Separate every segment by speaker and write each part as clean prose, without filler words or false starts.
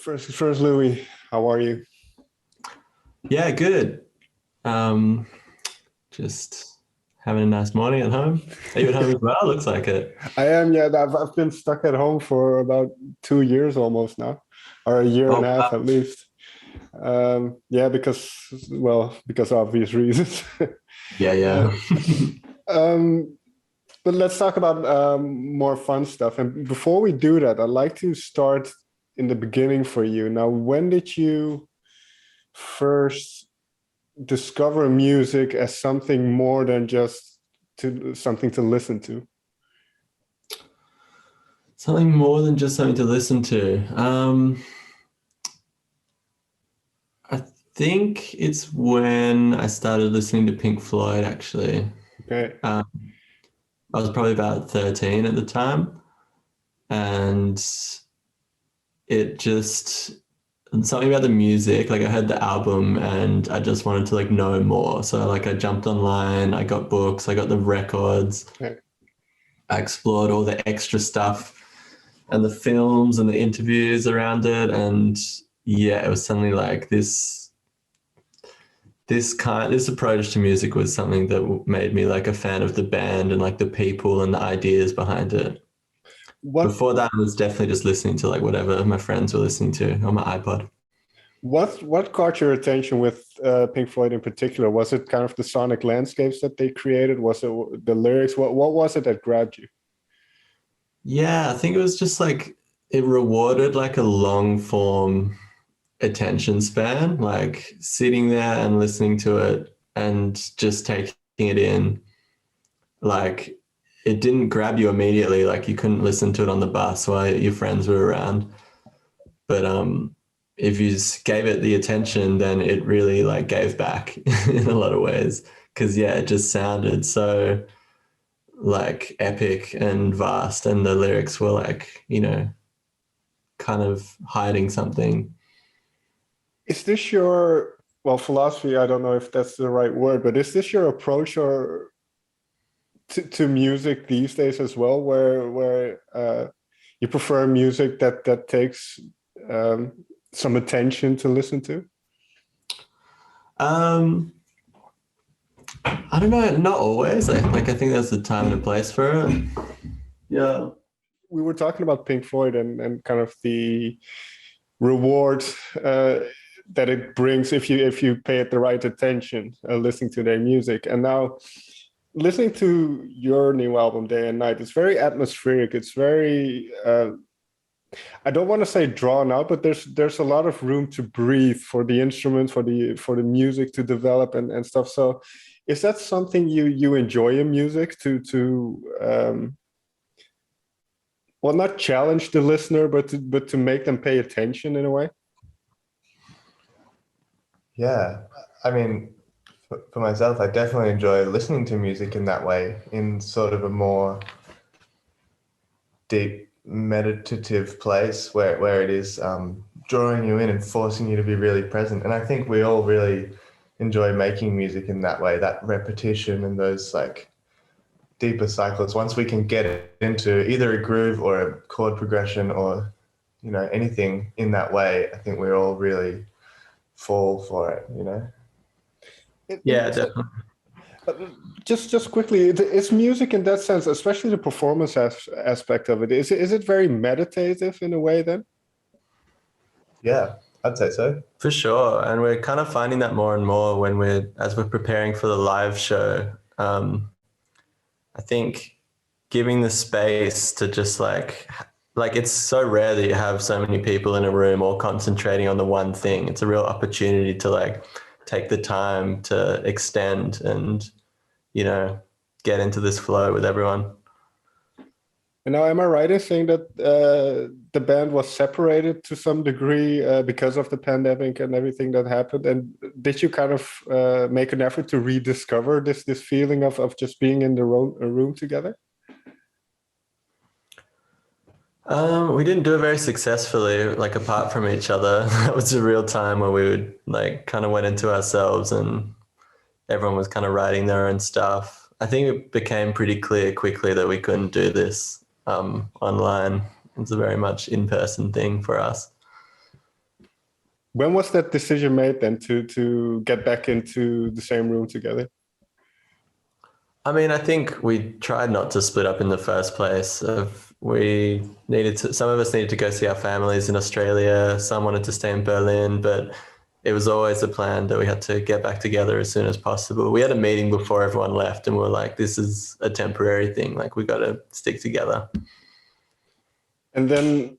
Speaker 1: First, Louie, how are you?
Speaker 2: Yeah, good. Um, just having a nice morning at home. Are you at home as well? Looks like it.
Speaker 1: I am, yeah. I've been stuck at home for about 2 years almost now, or a year and
Speaker 2: Oh,
Speaker 1: a half at least. Yeah, because obvious reasons.
Speaker 2: yeah,
Speaker 1: uh,
Speaker 2: yeah.
Speaker 1: um, but let's talk about more fun stuff. And before we do that, I'd like to start in the beginning for you. Now, when did you first discover music as something more than just something to listen to?
Speaker 2: Something more than just something to listen to. I think it's when I started listening to Pink Floyd, actually.
Speaker 1: Okay.
Speaker 2: Um, I was probably about 13 at the time, and it just something about the music, like I heard the album and I just wanted to like know more. So like I jumped online, I got books, I got the records,
Speaker 1: Okay.
Speaker 2: I explored all the extra stuff and the films and the interviews around it. And yeah, it was suddenly like this approach to music was something that made me like a fan of the band and like the people and the ideas behind it.
Speaker 1: What
Speaker 2: Before that, I was definitely just listening to like whatever my friends were listening to on my iPod.
Speaker 1: what caught your attention with Pink Floyd in particular? Was it kind of the sonic landscapes that they created? Was it the lyrics? What was it that grabbed you?
Speaker 2: Yeah, I think it was just like it rewarded like a long form attention span, like sitting there and listening to it and just taking it in. Like it didn't grab you immediately, like you couldn't listen to it on the bus while your friends were around. But if you gave it the attention, then it really like gave back in a lot of ways. Cause yeah, it just sounded so like epic and vast, and the lyrics were like, kind of hiding something.
Speaker 1: Is this your philosophy? I don't know if that's the right word, but is this your approach or to music these days as well, where you prefer music that takes um, some attention to listen to?
Speaker 2: Um, I don't know, not always. Like I think there's a time and a place for it. Yeah.
Speaker 1: We were talking about Pink Floyd and kind of the reward uh, that it brings if you pay it the right attention, listening to their music. And now listening to your new album, Day and Night, it's very atmospheric. It's very I don't want to say drawn out, but there's a lot of room to breathe for the instruments, for the music to develop and stuff. So is that something you enjoy in music to not challenge the listener, but to make them pay attention in a way?
Speaker 3: Yeah, I mean, for myself, I definitely enjoy listening to music in that way, in sort of a more deep meditative place where it is drawing you in and forcing you to be really present. And I think we all really enjoy making music in that way, that repetition and those like deeper cycles. Once we can get it into either a groove or a chord progression or, anything in that way, I think we all really fall for it.
Speaker 2: Yeah, definitely.
Speaker 1: Uh, just quickly, is music in that sense, especially the performance aspect of it, is it very meditative in a way then?
Speaker 3: Yeah, I'd say so.
Speaker 2: For sure. And we're kind of finding that more and more as we're preparing for the live show. I think giving the space to just like it's so rare that you have so many people in a room all concentrating on the one thing. It's a real opportunity to like take the time to extend and, get into this flow with everyone.
Speaker 1: And now, am I right in saying that the band was separated to some degree because of the pandemic and everything that happened? And did you kind of make an effort to rediscover this feeling of just being in the room together?
Speaker 2: We didn't do it very successfully, like apart from each other. That was a real time where we would like kind of went into ourselves and everyone was kind of writing their own stuff. I think it became pretty clear quickly that we couldn't do this online. It's a very much in-person thing for us.
Speaker 1: When was that decision made then to get back into the same room together?
Speaker 2: I mean, I think we tried not to split up in the first place. We needed to, some of us needed to go see our families in Australia. Some wanted to stay in Berlin, but it was always the plan that we had to get back together as soon as possible. We had a meeting before everyone left and we were like, this is a temporary thing. Like, we got to stick together.
Speaker 1: And then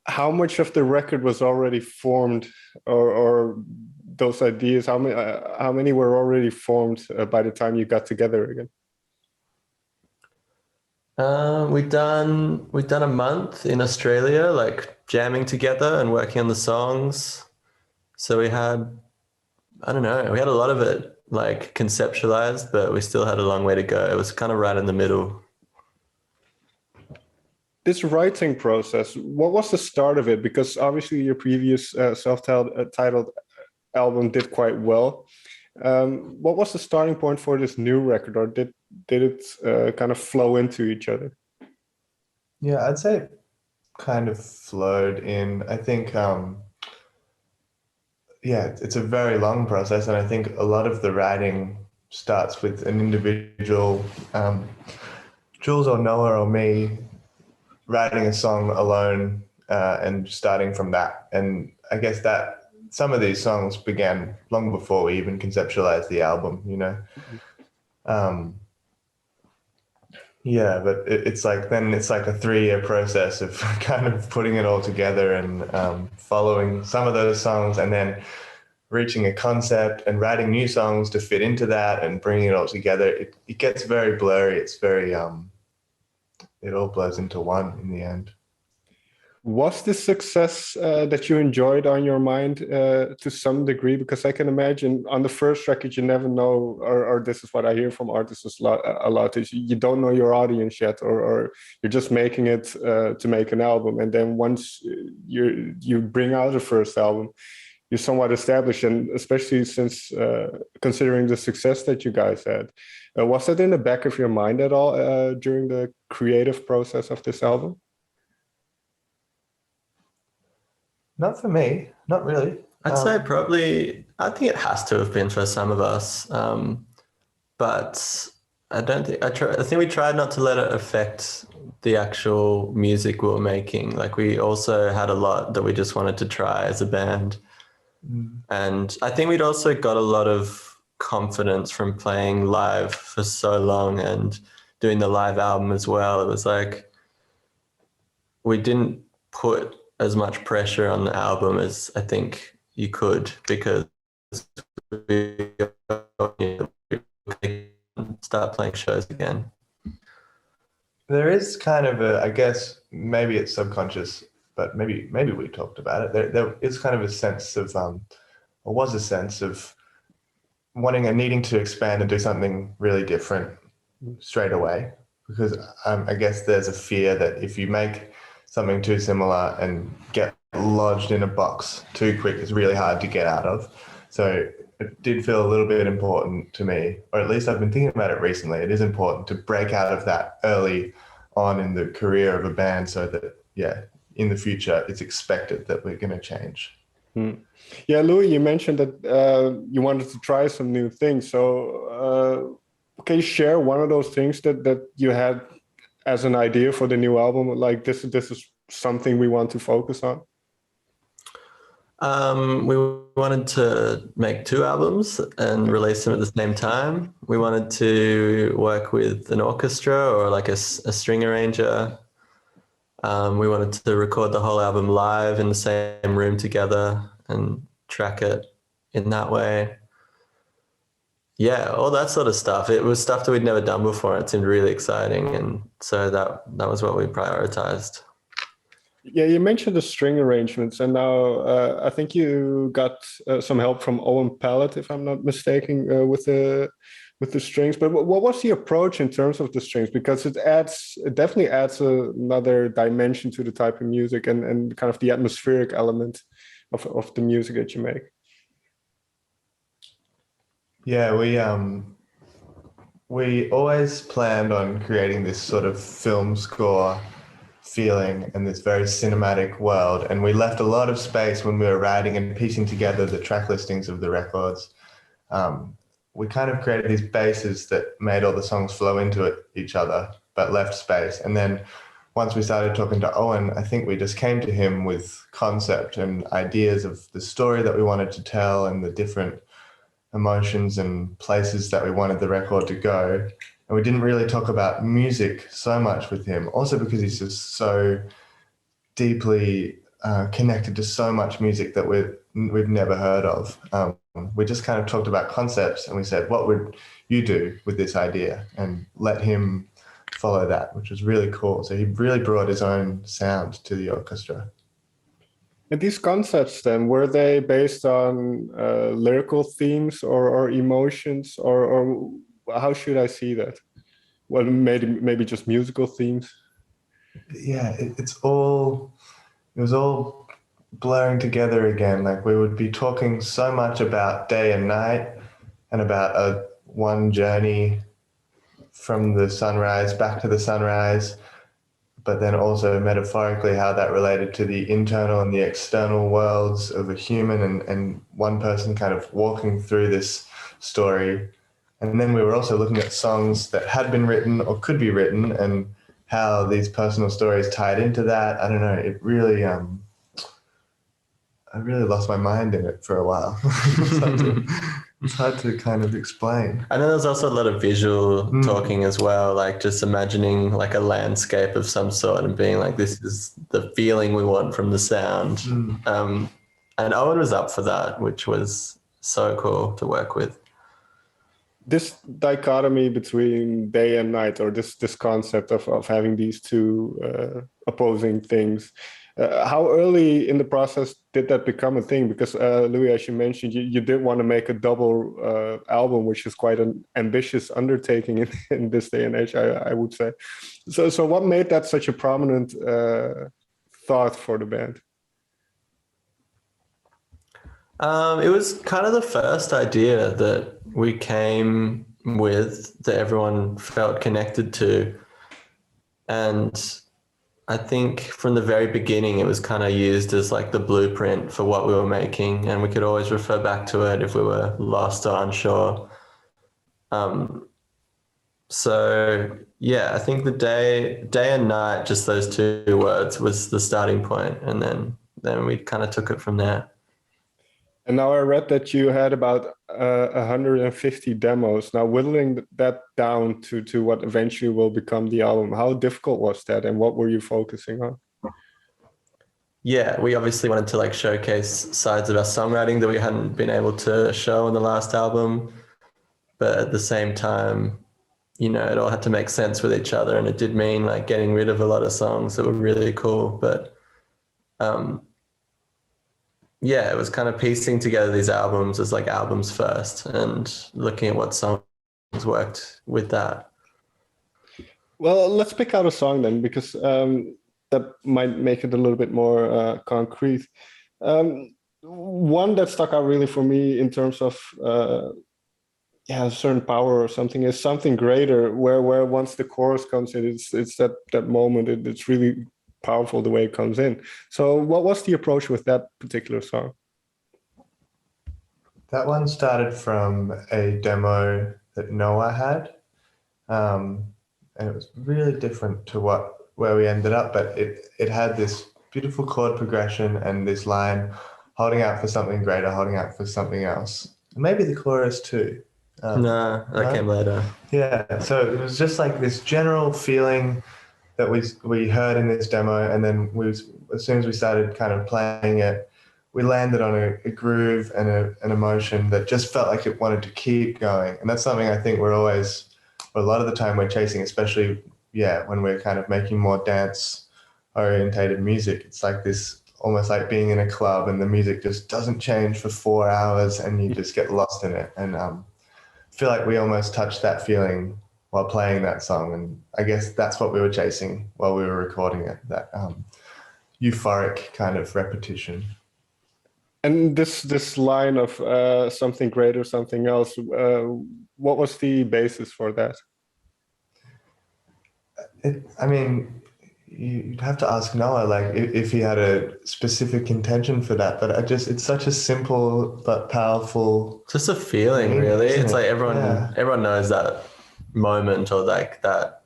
Speaker 1: how much of the record was already formed, or those ideas, how many were already formed by the time you got together again?
Speaker 2: We'd done a month in Australia, like jamming together and working on the songs. So we had, I don't know, we had a lot of it like conceptualized, but we still had a long way to go. It was kind of right in the middle.
Speaker 1: This writing process, what was the start of it? Because obviously your previous self-titled album did quite well. What was the starting point for this new record, or did it kind of flow into each other?
Speaker 3: Yeah, I'd say it kind of flowed in. I think, it's a very long process, and I think a lot of the writing starts with an individual, Jules or Noah or me, writing a song alone and starting from that. And I guess that some of these songs began long before we even conceptualized the album, you know. But it's like a 3-year process of kind of putting it all together and following some of those songs and then reaching a concept and writing new songs to fit into that and bringing it all together. It gets very blurry. It's very, it all blurs into one in the end.
Speaker 1: Was the success that you enjoyed on your mind to some degree? Because I can imagine on the first record, you never know, or this is what I hear from artists a lot, is you don't know your audience yet, or you're just making it to make an album. And then once you bring out a first album, you're somewhat established, and especially since considering the success that you guys had. Was that in the back of your mind at all during the creative process of this album?
Speaker 3: Not for me, not really.
Speaker 2: I'd say probably, I think it has to have been for some of us. But I think we tried not to let it affect the actual music we were making. Like, we also had a lot that we just wanted to try as a band. And I think we'd also got a lot of confidence from playing live for so long and doing the live album as well. It was like, we didn't put as much pressure on the album as I think you could, because we start playing shows again.
Speaker 3: There is kind of I guess maybe it's subconscious, but maybe we talked about it. There is kind of a sense of, or was a sense of wanting and needing to expand and do something really different straight away, because I guess there's a fear that if you make something too similar and get lodged in a box too quick, it's really hard to get out of. So it did feel a little bit important to me, or at least I've been thinking about it recently. It is important to break out of that early on in the career of a band, so that, in the future, it's expected that we're going to change.
Speaker 1: Yeah, Louie, you mentioned that you wanted to try some new things. So can you share one of those things that you had as an idea for the new album? Like, this is something we want to focus on?
Speaker 2: We wanted to make 2 albums and release them at the same time. We wanted to work with an orchestra or like a string arranger. We wanted to record the whole album live in the same room together and track it in that way. Yeah, all that sort of stuff. It was stuff that we'd never done before. It seemed really exciting. And so that was what we prioritized.
Speaker 1: Yeah, you mentioned the string arrangements, and now I think you got some help from Owen Pallet, if I'm not mistaken, with the strings. But what was the approach in terms of the strings? Because it definitely adds another dimension to the type of music and kind of the atmospheric element of the music that you make.
Speaker 3: Yeah, we always planned on creating this sort of film score feeling and this very cinematic world. And we left a lot of space when we were writing and piecing together the track listings of the records. We kind of created these bases that made all the songs flow into each other, but left space. And then once we started talking to Owen, I think we just came to him with concept and ideas of the story that we wanted to tell and the different emotions and places that we wanted the record to go. And we didn't really talk about music so much with him, also because he's just so deeply connected to so much music that we've never heard of. We just kind of talked about concepts, and we said, what would you do with this idea? And let him follow that, which was really cool. So he really brought his own sound to the orchestra.
Speaker 1: And these concepts then, were they based on lyrical themes or emotions, or how should I see that? Well, maybe just musical themes.
Speaker 3: Yeah, it was all blurring together again. Like we would be talking so much about day and night and about one journey from the sunrise back to the sunrise, but then also metaphorically how that related to the internal and the external worlds of a human and one person kind of walking through this story. And then we were also looking at songs that had been written or could be written and how these personal stories tied into that. I don't know, it really, I really lost my mind in it for a while. It's hard to kind of explain.
Speaker 2: I know there's also a lot of visual talking as well, like just imagining like a landscape of some sort and being like, this is the feeling we want from the sound. And Owen was up for that, which was so cool to work with.
Speaker 1: This dichotomy between day and night, or this concept of having these two opposing things, how early in the process did that become a thing? Because Louie, as you mentioned, you did want to make a double album, which is quite an ambitious undertaking in this day and age, I would say. So what made that such a prominent thought for the band?
Speaker 2: It was kind of the first idea that we came with that everyone felt connected to. And I think from the very beginning, it was kind of used as like the blueprint for what we were making. And we could always refer back to it if we were lost or unsure. So yeah, I think the day and night, just those two words was the starting point. And then we kind of took it from there.
Speaker 1: And now I read that you had about 150 demos. Now, whittling that down to what eventually will become the album, how difficult was that, and what were you focusing on?
Speaker 2: Yeah, we obviously wanted to like showcase sides of our songwriting that we hadn't been able to show in the last album, but at the same time, you know, it all had to make sense with each other, and it did mean like getting rid of a lot of songs that were really cool, but yeah, it was kind of piecing together these albums as like albums first and looking at what songs worked with that.
Speaker 1: Well, let's pick out a song then, because that might make it a little bit more concrete. One that stuck out really for me in terms of a certain power or something is Somethinggreater, where once the chorus comes in, it's that moment. It's really powerful the way it comes in. So what was the approach with that particular song?
Speaker 3: That one started from a demo that Noah had, and it was really different to where we ended up, but it had this beautiful chord progression and this line, holding out for something greater, holding out for something else. And maybe the chorus too.
Speaker 2: No, that came later.
Speaker 3: Yeah, so it was just like this general feeling that we heard in this demo, and then as soon as we started kind of playing it, we landed on a groove and an emotion that just felt like it wanted to keep going. And that's something I think a lot of the time we're chasing, especially, when we're kind of making more dance-orientated music. It's like this, almost like being in a club and the music just doesn't change for 4 hours and you just get lost in it. And I feel like we almost touched that feeling while playing that song. And I guess that's what we were chasing while we were recording it, that euphoric kind of repetition.
Speaker 1: And this line of something greater, something else, what was the basis for that?
Speaker 3: you'd have to ask Noah, like, if he had a specific intention for that. But it's such a simple but powerful.
Speaker 2: Just a feeling,
Speaker 3: meaning,
Speaker 2: really.
Speaker 3: isn't
Speaker 2: It's
Speaker 3: it?
Speaker 2: like
Speaker 3: Yeah.
Speaker 2: everyone knows that moment, or like that.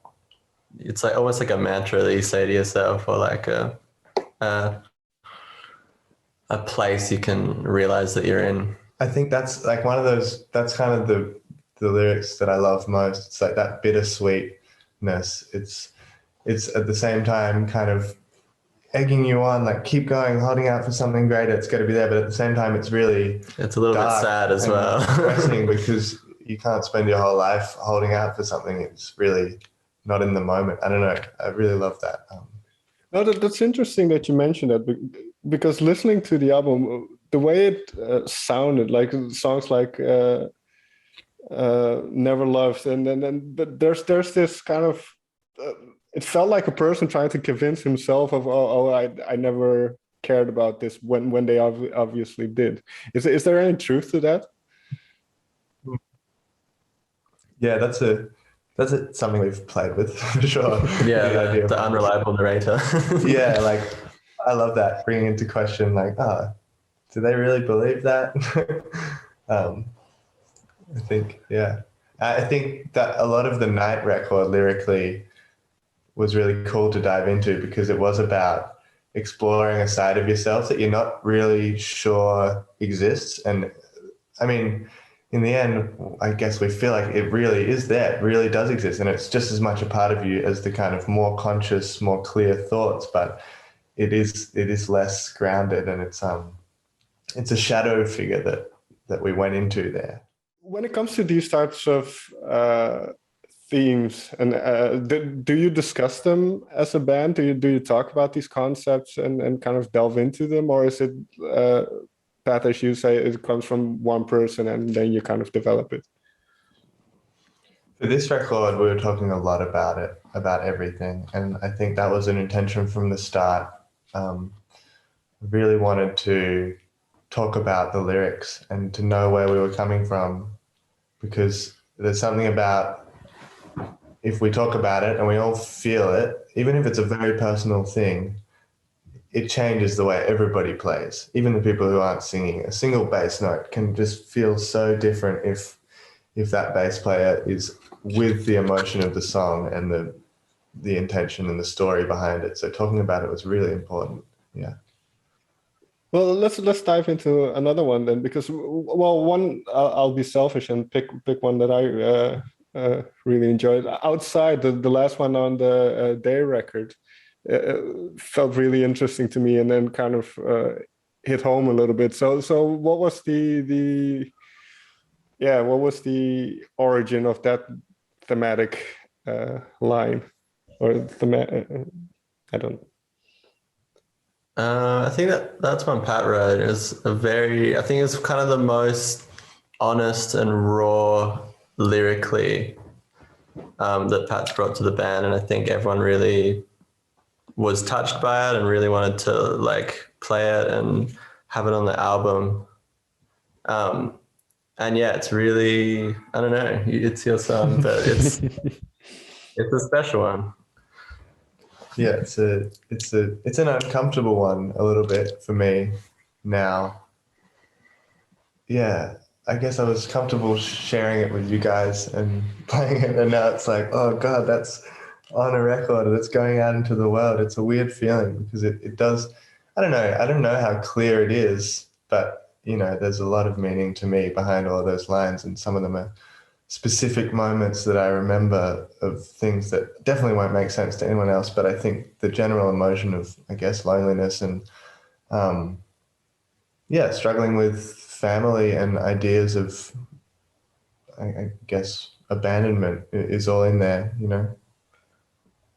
Speaker 2: It's like almost like a mantra that you say to yourself, or like a place you can realize that you're in.
Speaker 3: I think that's like one of those. That's kind of the lyrics that I love most. It's like that bittersweetness. It's at the same time kind of egging you on, like, keep going, holding out for something greater. It's got to be there, but at the same time, it's really
Speaker 2: It's a little bit
Speaker 3: dark
Speaker 2: sad as
Speaker 3: and
Speaker 2: well.
Speaker 3: depressing because you can't spend your whole life holding out for something. It's really not in the moment. I don't know. I really love that.
Speaker 1: No, that's interesting that you mentioned that, because listening to the album, the way it sounded, like songs like Never Loved, and then but there's this kind of it felt like a person trying to convince himself of, I never cared about this when they obviously did. Is there any truth to that?
Speaker 3: Yeah, that's something we've played with for sure.
Speaker 2: Yeah,
Speaker 3: idea
Speaker 2: the
Speaker 3: of
Speaker 2: unreliable narrator.
Speaker 3: yeah, like, I love that, bringing into question, like, do they really believe that? I think that a lot of the Night record lyrically was really cool to dive into, because it was about exploring a side of yourself that you're not really sure exists. And I mean, in the end, I guess we feel like it really is there, it really does exist. And it's just as much a part of you as the kind of more conscious, more clear thoughts, but it is less grounded, and it's a shadow figure that we went into there.
Speaker 1: When it comes to these types of themes, and do you discuss them as a band? Do you talk about these concepts and kind of delve into them, or is it, Pat, as you say, it comes from one person and then you kind of develop it?
Speaker 3: For this record, we were talking a lot about it, about everything, and I think that was an intention from the start. Really wanted to talk about the lyrics and to know where we were coming from, because there's something about, if we talk about it and we all feel it, even if it's a very personal thing, it changes the way everybody plays. Even the people who aren't singing, a single bass note can just feel so different if that bass player is with the emotion of the song and the intention and the story behind it. So talking about it was really important. Yeah.
Speaker 1: Well, let's dive into another one then, because, well, one, I'll be selfish and pick one that I really enjoyed. Outside, the last one on the Day record felt really interesting to me, and then kind of hit home a little bit. So what was the origin of that thematic line, or I don't know.
Speaker 2: I think that's one Pat wrote. I think it's kind of the most honest and raw lyrically that Pat's brought to the band, and I think everyone really was touched by it and really wanted to like play it and have it on the album. And yeah, it's really, I don't know, it's your song, but it's a special one.
Speaker 3: Yeah, it's an uncomfortable one a little bit for me now. Yeah, I guess I was comfortable sharing it with you guys and playing it, and now it's like, oh God, that's on a record, that's going out into the world. It's a weird feeling, because it does, I don't know how clear it is, but there's a lot of meaning to me behind all those lines, and some of them are specific moments that I remember of things that definitely won't make sense to anyone else. But I think the general emotion of, I guess, loneliness and, struggling with family and ideas of, I guess, abandonment is all in there,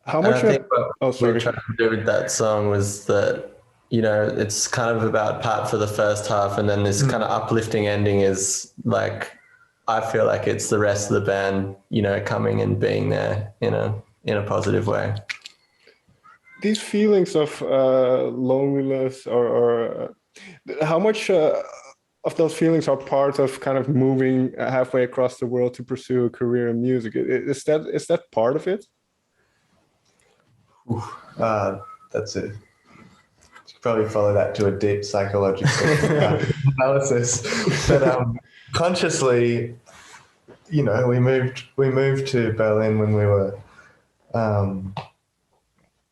Speaker 1: How much?
Speaker 2: I think what
Speaker 1: sorry.
Speaker 2: we tried to do with that song was that, it's kind of about Pat for the first half, and then this kind of uplifting ending is like, I feel like it's the rest of the band, coming and being there in a positive way. These
Speaker 1: feelings of loneliness, or how much of those feelings are part of kind of moving halfway across the world to pursue a career in music? Is that part of it?
Speaker 3: That's it. Probably follow that to a deep psychological analysis. But consciously, you know, we moved to Berlin when we were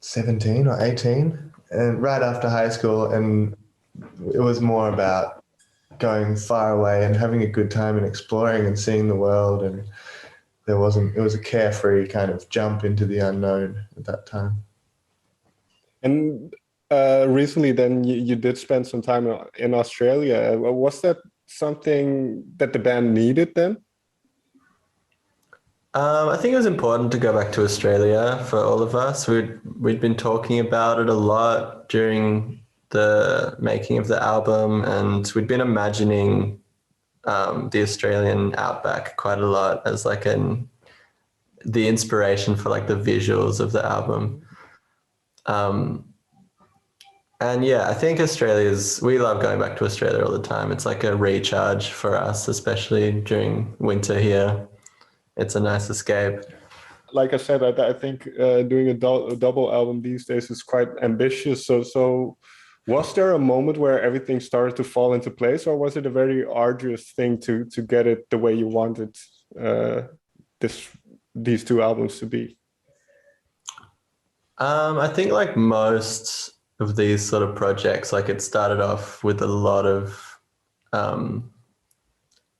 Speaker 3: 17 or 18, and right after high school, and it was more about going far away and having a good time and exploring and seeing the world, and it was a carefree kind of jump into the unknown at that time.
Speaker 1: And recently then you did spend some time in Australia. Was that something that the band needed then?
Speaker 2: I think it was important to go back to Australia for all of us. We'd been talking about it a lot during the making of the album, and we'd been imagining the Australian outback quite a lot as like the inspiration for like the visuals of the album. And yeah, I think we love going back to Australia all the time. It's like a recharge for us, especially during winter here. It's a nice escape.
Speaker 1: Like I said, I think doing a double album these days is quite ambitious. So was there a moment where everything started to fall into place, or was it a very arduous thing to get it the way you wanted these two albums to be?
Speaker 2: I think like most of these sort of projects, like it started off with a lot of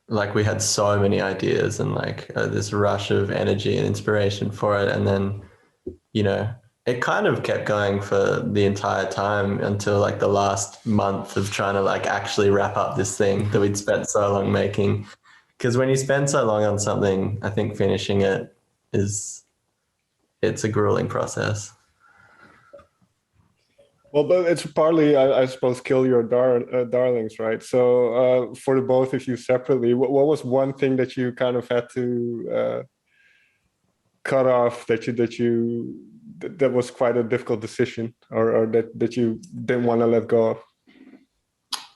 Speaker 2: like we had so many ideas and like this rush of energy and inspiration for it. And then, you know, it kind of kept going for the entire time until like the last month of trying to like actually wrap up this thing that we'd spent so long making. Because when you spend so long on something, I think finishing it it's a grueling process.
Speaker 1: Well, but it's partly, I suppose, kill your darlings, right? So for the both of you separately, what was one thing that you kind of had to cut off that was quite a difficult decision, or that you didn't want to let go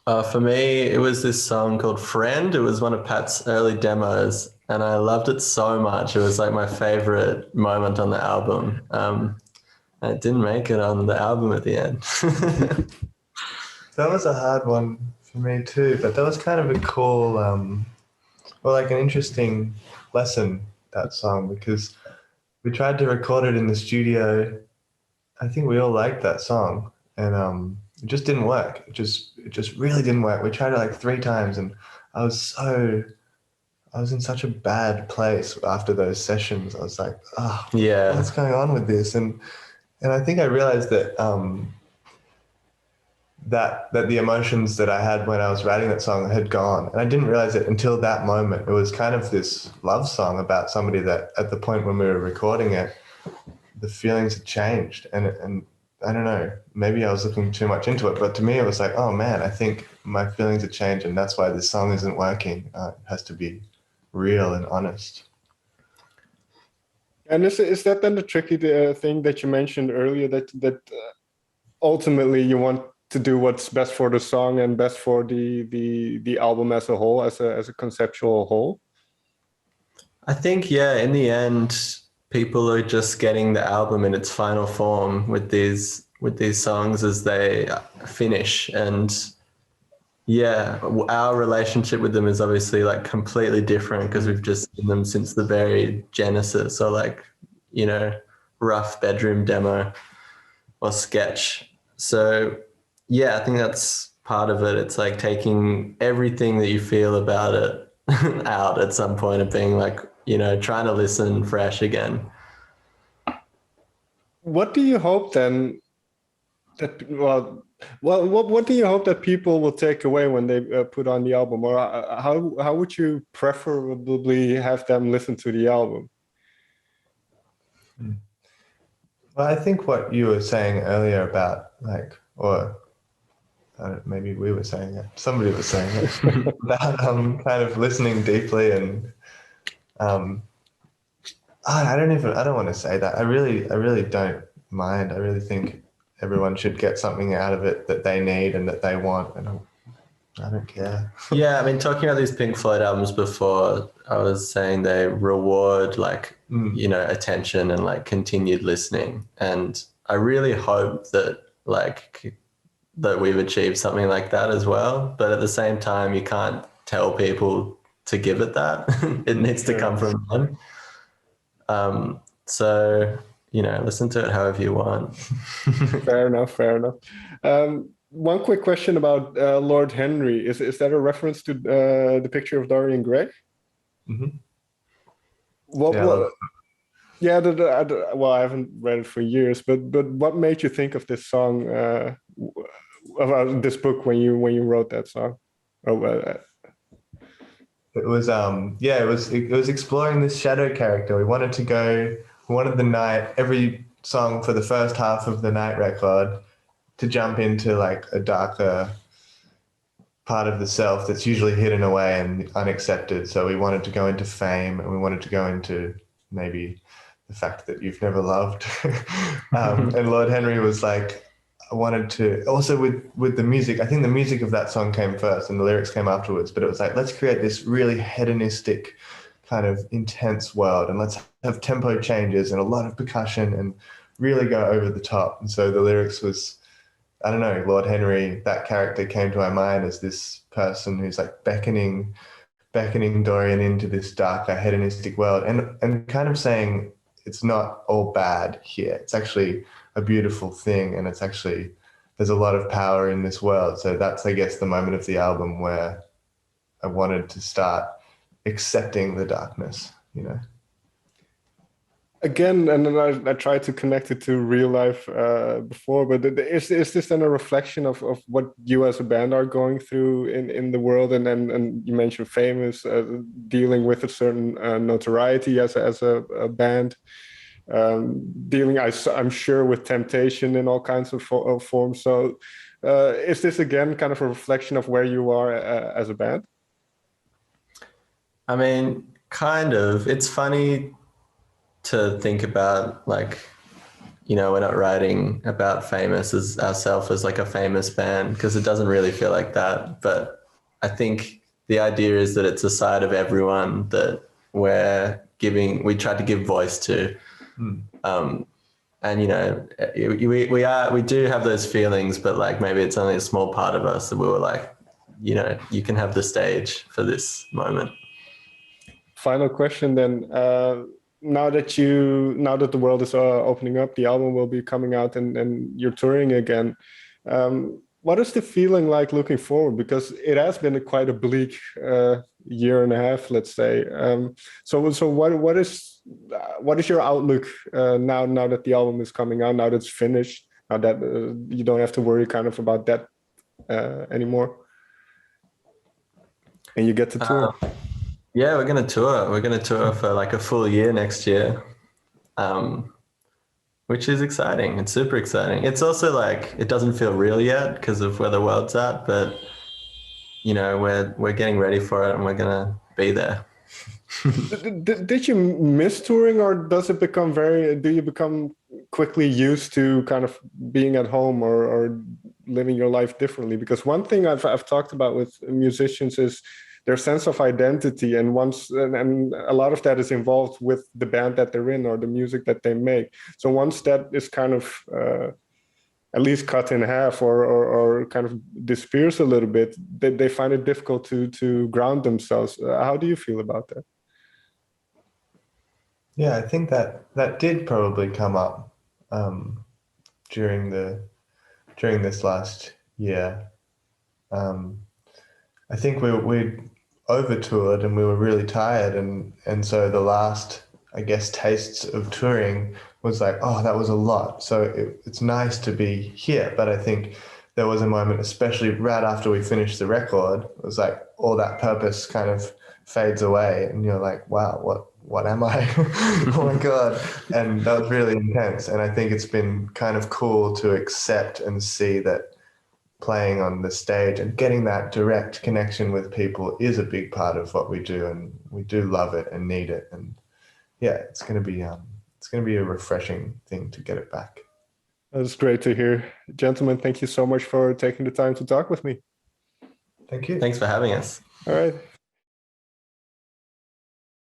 Speaker 1: of?
Speaker 2: For me, it was this song called Friend. It was one of Pat's early demos, and I loved it so much. It was like my favorite moment on the album. And it didn't make it on the album at the end.
Speaker 3: That was a hard one for me too, but that was kind of a cool, like an interesting lesson, that song, because we tried to record it in the studio. I think we all liked that song, and it just didn't work. It just really didn't work. We tried it like 3 times, and I was in such a bad place after those sessions. I was like,
Speaker 2: yeah,
Speaker 3: what's going on with this? And I think I realized that that the emotions that I had when I was writing that song had gone. And I didn't realize it until that moment. It was kind of this love song about somebody that at the point when we were recording it, the feelings had changed. And I don't know, maybe I was looking too much into it, but to me it was like, oh man, I think my feelings had changed, and that's why this song isn't working. It has to be real and honest.
Speaker 1: And is that then the tricky thing that you mentioned earlier, that ultimately you want to do what's best for the song and best for the album as a whole, as a conceptual whole?
Speaker 2: I think, yeah, in the end, people are just getting the album in its final form with these songs as they finish. And yeah, our relationship with them is obviously like completely different because we've just seen them since the very genesis, or like, you know, rough bedroom demo or sketch. So yeah, I think that's part of it. It's like taking everything that you feel about it out at some point and being like, you know, trying to listen fresh again.
Speaker 1: What do you hope then what do you hope that people will take away when they put on the album, or how would you preferably have them listen to the album?
Speaker 3: Well, I think what you were saying earlier about like, or maybe we were saying it, somebody was saying it, about kind of listening deeply, and I don't want to say that. I really don't mind. I really think everyone should get something out of it that they need and that they want, and I don't care.
Speaker 2: Yeah, I mean, talking about these Pink Floyd albums before, I was saying they reward like, you know, attention and like continued listening. And I really hope that that we've achieved something like that as well. But at the same time, you can't tell people to give it that. It needs to come from them. So, listen to it however you want.
Speaker 1: Fair enough. One quick question about Lord Henry. Is that a reference to the picture of Dorian Gray?
Speaker 3: Mm-hmm.
Speaker 1: Well, I haven't read it for years, but what made you think of this song, about this book when you wrote that song?
Speaker 3: It was it was exploring this shadow character. We wanted the night, every song for the first half of the night record to jump into like a darker part of the self that's usually hidden away and unaccepted. So we wanted to go into fame, and we wanted to go into maybe the fact that you've never loved. And Lord Henry was like, I wanted to also with the music. I think the music of that song came first and the lyrics came afterwards, but it was like, let's create this really hedonistic kind of intense world, and let's have tempo changes and a lot of percussion and really go over the top. And so the lyrics was, I don't know, Lord Henry, that character came to my mind as this person who's like beckoning Dorian into this darker hedonistic world, and kind of saying it's not all bad here. It's actually a beautiful thing, and it's actually, there's a lot of power in this world. So that's, I guess, the moment of the album where I wanted to start accepting the darkness,
Speaker 1: Again, and then I tried to connect it to real life before, but is this then a reflection of what you as a band are going through in the world? And you mentioned famous, dealing with a certain notoriety as a band, dealing, I'm sure, with temptation in all kinds of forms. So is this again kind of a reflection of where you are as a band?
Speaker 2: I mean, kind of. It's funny to think about, like, we're not writing about famous as ourselves as like a famous band, because it doesn't really feel like that. But I think the idea is that it's a side of everyone that we tried to give voice to. And we do have those feelings, but like maybe it's only a small part of us that we were like, you can have the stage for this moment.
Speaker 1: Final question then. Now that the world is opening up, the album will be coming out and you're touring again. What is the feeling like looking forward? Because it has been quite a bleak year and a half, let's say. So what is your outlook now that the album is coming out, now that it's finished, now that you don't have to worry kind of about that anymore, and you get to tour?
Speaker 2: Yeah, we're going to tour. We're going to tour for like a full year next year, which is exciting. It's super exciting. It's also like, it doesn't feel real yet because of where the world's at, but we're getting ready for it, and we're going to be there.
Speaker 1: Did you miss touring, or do you become quickly used to kind of being at home or living your life differently? Because one thing I've talked about with musicians is their sense of identity, and a lot of that is involved with the band that they're in or the music that they make. So once that is kind of at least cut in half or kind of disappears a little bit, they find it difficult to ground themselves. How do you feel about that?
Speaker 3: Yeah, I think that did probably come up during this last year. I think we over toured and we were really tired, and so the last, I guess, tastes of touring was like, oh, that was a lot. So it's nice to be here, but I think there was a moment, especially right after we finished the record, it was like all that purpose kind of fades away, and you're like, wow, what am I? Oh my God. And that was really intense. And I think it's been kind of cool to accept and see that playing on the stage and getting that direct connection with people is a big part of what we do, and we do love it and need it. And yeah, it's going to be a refreshing thing to get it back.
Speaker 1: That's great to hear. Gentlemen, thank you so much for taking the time to talk with me.
Speaker 3: Thank you.
Speaker 2: Thanks for having us.
Speaker 1: All right.